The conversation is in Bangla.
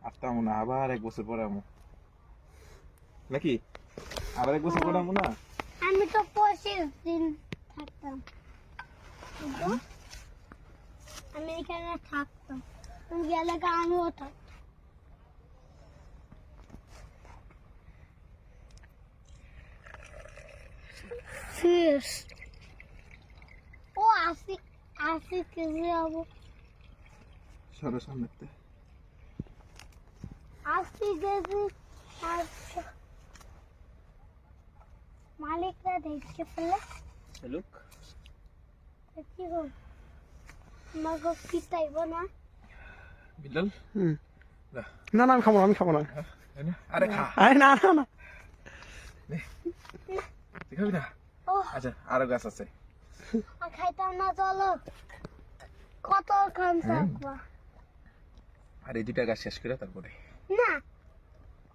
আসতাম না, আবার 1 বছর পরে আমু নাকি? আবার 1 বছর পরে আমু না? আমি তো 25 দিন থাকতাম, বুঝছো? আমি এখানে থাকতাম, তুমি গেলে আমিও থাকতাম। ফিশ ও 80 কেজি হবো। সরো সামনেতে 80 কেজি। আচ্ছা, মালিকরা দেখছে ফেলে লুক কি হোক, আমাকে পিটাইব না? বিল্লাল না না আমি খাবো না, আমি খাবো না। আরে খা, আরে না না না, তুই খাবি না? ও আচ্ছা আরো গাছ আছে। খাইতাম না, চলো কত খান থাকবা। আর এই 2টা গাছ শেষ করে তারপরে না